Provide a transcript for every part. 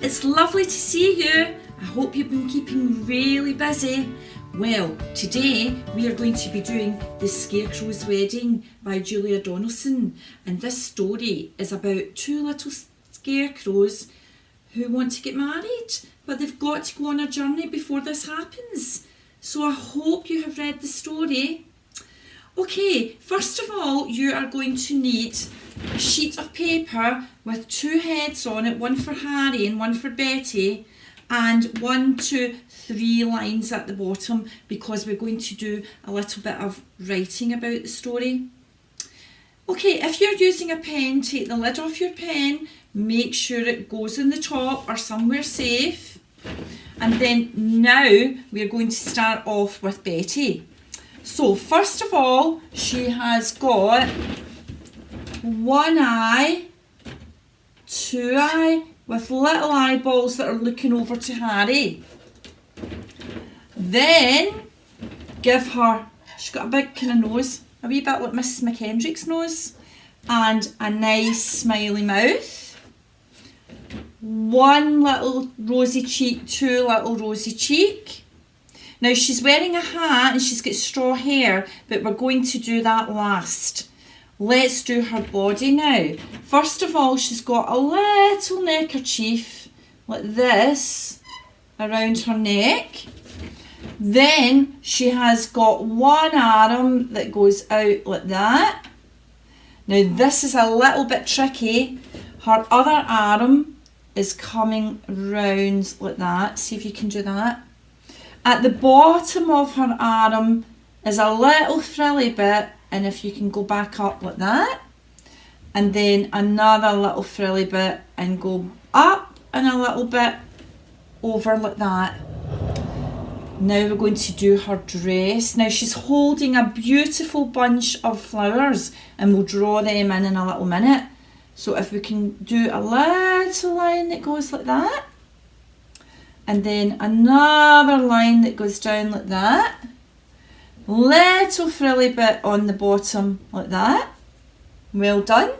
it's lovely to see you. I hope you've been keeping really busy. Well, today we are going to be doing The Scarecrows Wedding by Julia Donaldson, and this story is about two little scarecrows who want to get married, but they've got to go on a journey before this happens. So I hope you have read the story. Okay, first of all, you are going to need a sheet of paper with two heads on it, one for Harry and one for Betty, and 1, 2, 3 lines at the bottom because we're going to do a little bit of writing about the story. Okay, if you're using a pen, take the lid off your pen, make sure it goes in the top or somewhere safe. And then now we're going to start off with Betty. So first of all, she has got one eye, two eye, with little eyeballs that are looking over to Harry. Then give her, she's got a big kind of nose, a wee bit like Mrs. McKendrick's nose, and a nice smiley mouth. One little rosy cheek, two little rosy cheek. Now she's wearing a hat and she's got straw hair, but we're going to do that last. Let's do her body now. First of all, she's got a little neckerchief like this around her neck. Then she has got one arm that goes out like that. Now this is a little bit tricky. Her other arm is coming round like that. See if you can do that. At the bottom of her arm is a little frilly bit, and if you can go back up like that, and then another little frilly bit and go up and a little bit over like that. Now we're going to do her dress. Now she's holding a beautiful bunch of flowers, and we'll draw them in a little minute. So if we can do a little line that goes like that, and then another line that goes down like that, little frilly bit on the bottom like that. Well done.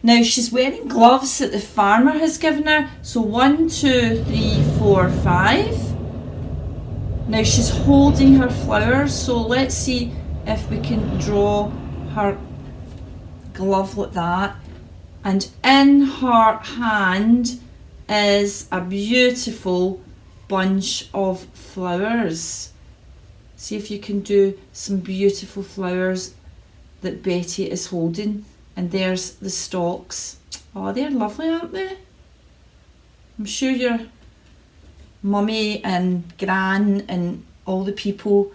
Now she's wearing gloves that the farmer has given her. So 1, 2, 3, 4, 5. Now she's holding her flowers. So let's see if we can draw her glove like that. And in her hand is a beautiful bunch of flowers. See if you can do some beautiful flowers that Betty is holding. And there's the stalks. Oh, they're lovely, aren't they? I'm sure your mummy and gran and all the people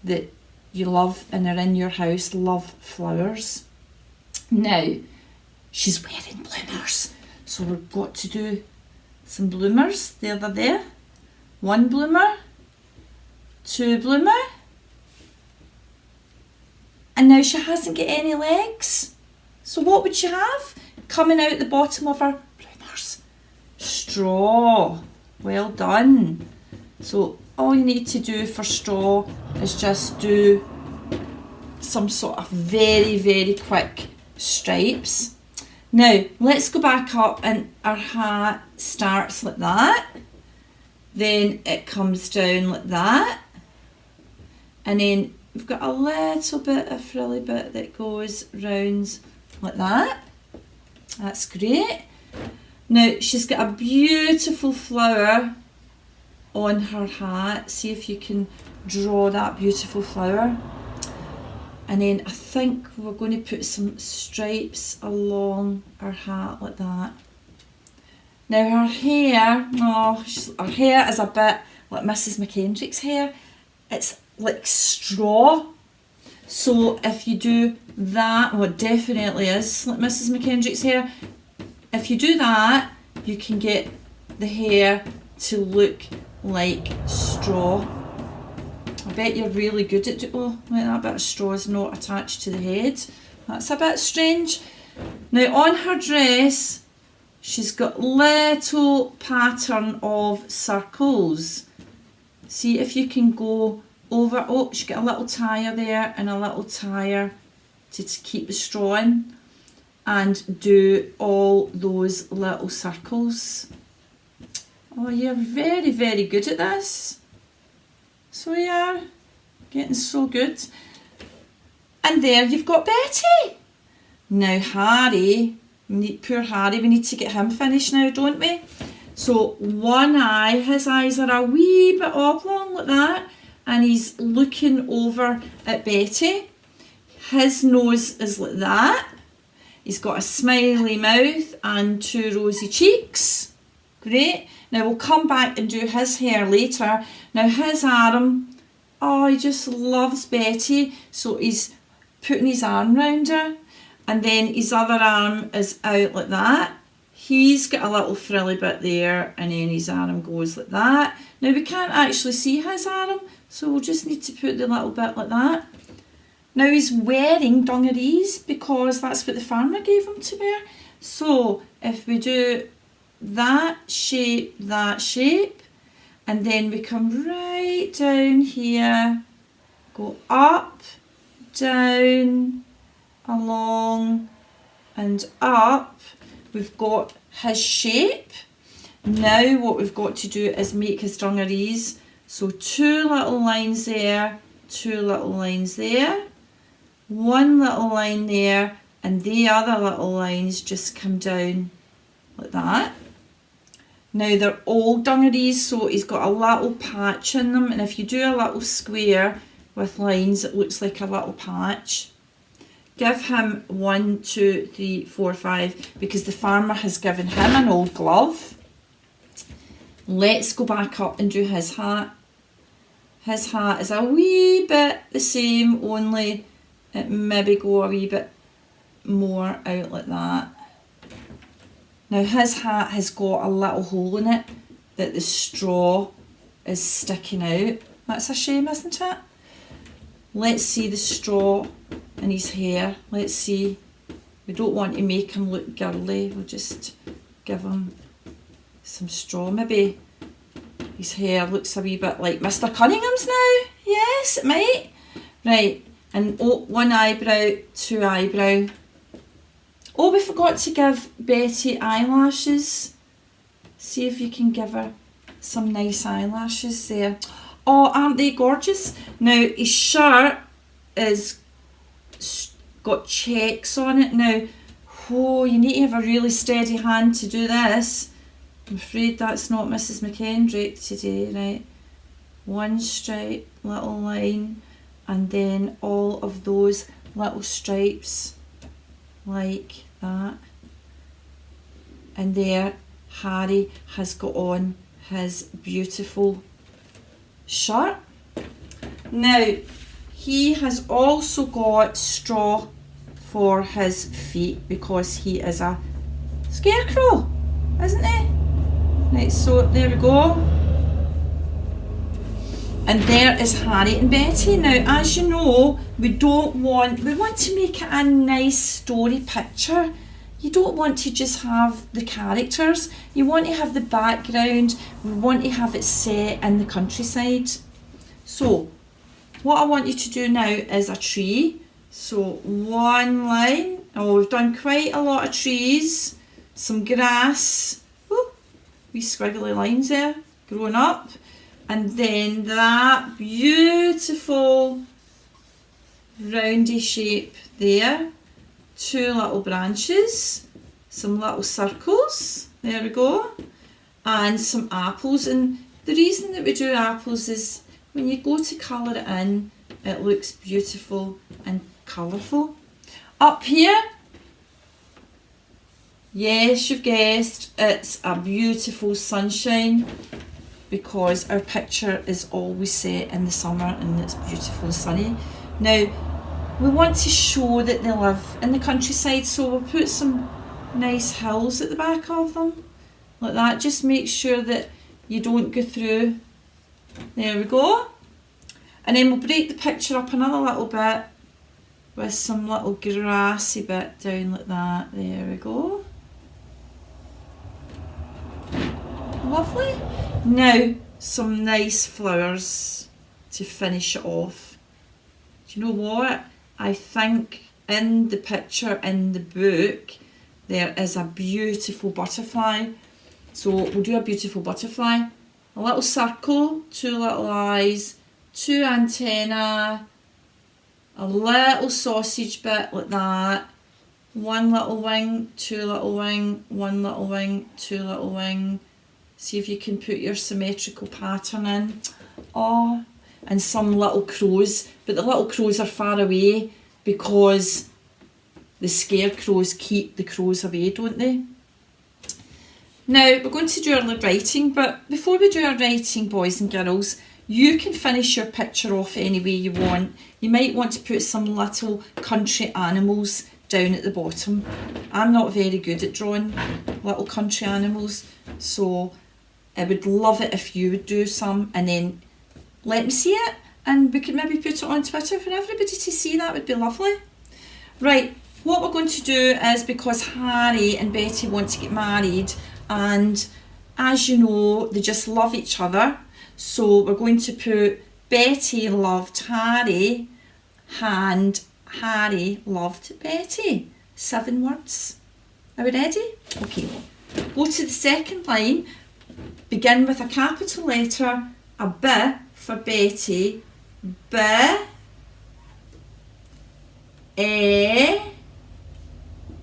that you love and are in your house love flowers. Now, she's wearing bloomers. So we've got to do some bloomers. There they're there. 1 bloomer, 2 bloomer, and now she hasn't got any legs. So what would she have? Coming out the bottom of her bloomers? Straw. Well done. So all you need to do for straw is just do some sort of very, very quick stripes. Now let's go back up, and our hat starts like that. Then it comes down like that, and then we've got a little bit of frilly bit that goes round like that. That's great. Now she's got a beautiful flower on her hat. See if you can draw that beautiful flower. And then I think we're going to put some stripes along her hat like that. Now her hair, her hair is a bit like Mrs. McKendrick's hair. It's like straw. So if you do that, well, it definitely is like Mrs. McKendrick's hair. If you do that, you can get the hair to look like straw. I bet you're really good at it. Oh, that bit of straw is not attached to the head. That's a bit strange. Now on her dress, she's got little pattern of circles. See if you can go over. Oh, she's got a little tire there and a little tire to keep the straw in, and do all those little circles. Oh, you're very, very good at this. So you are. Getting so good. And there you've got Betty. Now Harry, poor Harry, we need to get him finished now, don't we? So one eye, his eyes are a wee bit oblong like that, and he's looking over at Betty. His nose is like that. He's got a smiley mouth and 2 rosy cheeks. Great. Now we'll come back and do his hair later. Now his arm, oh, he just loves Betty. So he's putting his arm round her. And then his other arm is out like that. He's got a little frilly bit there, and then his arm goes like that. Now we can't actually see his arm, so we'll just need to put the little bit like that. Now he's wearing dungarees because that's what the farmer gave him to wear. So if we do that shape, and then we come right down here, go up, down, along and up, we've got his shape. Now what we've got to do is make his dungarees. So 2 little lines there, 2 little lines there, 1 little line there, and the other little lines just come down like that. Now they're all dungarees, so he's got a little patch in them, and if you do a little square with lines, it looks like a little patch. Give him 1, 2, 3, 4, 5, because the farmer has given him an old glove. Let's go back up and do his hat. His hat is a wee bit the same, only it maybe go a wee bit more out like that. Now his hat has got a little hole in it that the straw is sticking out. That's a shame, isn't it? Let's see the straw in his hair. Let's see. We don't want to make him look girly. We'll just give him some straw. Maybe his hair looks a wee bit like Mr. Cunningham's now. Yes, it might. Right, and 1 eyebrow, 2 eyebrow. Oh, we forgot to give Betty eyelashes. See if you can give her some nice eyelashes there. Oh, aren't they gorgeous? Now, his shirt is got checks on it. Now, oh, you need to have a really steady hand to do this. I'm afraid that's not Mrs. McKendrick today, right? 1 stripe, little line, and then all of those little stripes like that. And there, Harry has got on his beautiful shirt. Now, he has also got straw for his feet because he is a scarecrow, isn't he? Right, so there we go. And there is Harry and Betty. Now, as you know, we want to make it a nice story picture. You don't want to just have the characters. You want to have the background. We want to have it set in the countryside. So, what I want you to do now is a tree. So, 1 line. Oh, we've done quite a lot of trees. Some grass. Ooh, wee squiggly lines there, growing up. And then that beautiful roundy shape there. 2 little branches, some little circles, there we go, and some apples. And the reason that we do apples is when you go to colour it in, it looks beautiful and colourful. Up here, yes, you've guessed, it's a beautiful sunshine because our picture is always set in the summer and it's beautiful and sunny. Now, we want to show that they live in the countryside, so we'll put some nice hills at the back of them, like that. Just make sure that you don't go through. There we go. And then we'll break the picture up another little bit with some little grassy bit down like that. There we go. Lovely. Now, some nice flowers to finish it off. Do you know what? I think in the picture in the book there is a beautiful butterfly. So we'll do a beautiful butterfly. A little circle, 2 little eyes, 2 antennae, a little sausage bit like that, 1 little wing, 2 little wing, 1 little wing, 2 little wing. See if you can put your symmetrical pattern in. Oh, and some little crows, but the little crows are far away because the scarecrows keep the crows away, don't they? Now we're going to do our writing, but before we do our writing, boys and girls, you can finish your picture off any way you want. You might want to put some little country animals down at the bottom. I'm not very good at drawing little country animals, so I would love it if you would do some, and then let me see it, and we could maybe put it on Twitter for everybody to see. That would be lovely. Right, what we're going to do is, because Harry and Betty want to get married, and as you know, they just love each other, so we're going to put Betty loved Harry and Harry loved Betty. 7 words. Are we ready? Okay. Go to the second line. Begin with a capital letter, a B for Betty. B, E,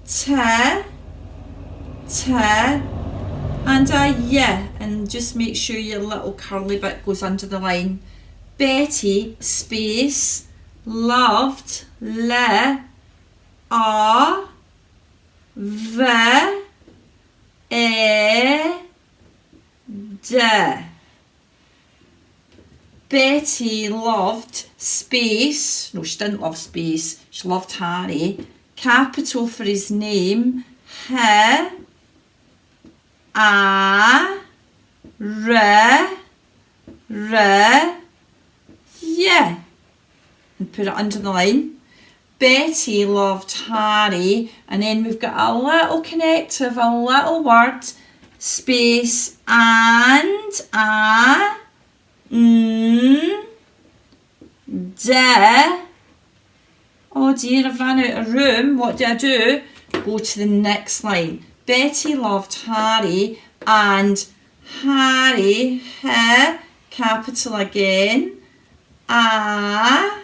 T, and a Y, and just make sure your little curly bit goes under the line. Betty, space, loved, le, a, v, e, d. Betty loved, space, no, she didn't love space, she loved Harry, capital for his name, H, A, R, Y, and put it under the line. Betty loved Harry, and then we've got a little connective, a little word, space, and a, d. Oh dear, I've run out of room. What do? Go to the next line. Betty loved Harry, and Harry, H, capital again, A,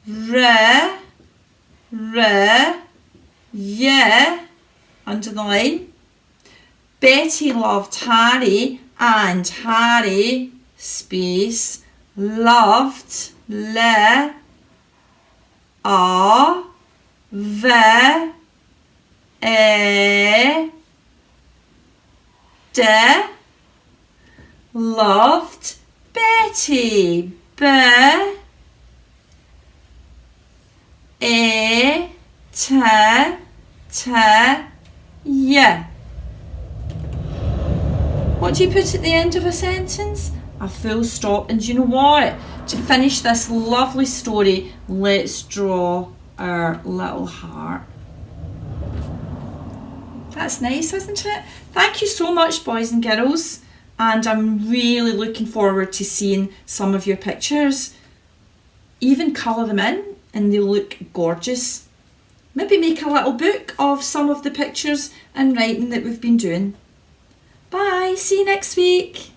R, Y, under the line. Betty loved Harry, and Harry, space, loved, le, a, v, e, d, loved Betty. B, E, T, Y. What do you put at the end of a sentence? A full stop. And you know what? To finish this lovely story, let's draw our little heart. That's nice, isn't it? Thank you so much, boys and girls. And I'm really looking forward to seeing some of your pictures. Even colour them in and they look gorgeous. Maybe make a little book of some of the pictures and writing that we've been doing. Bye, see you next week.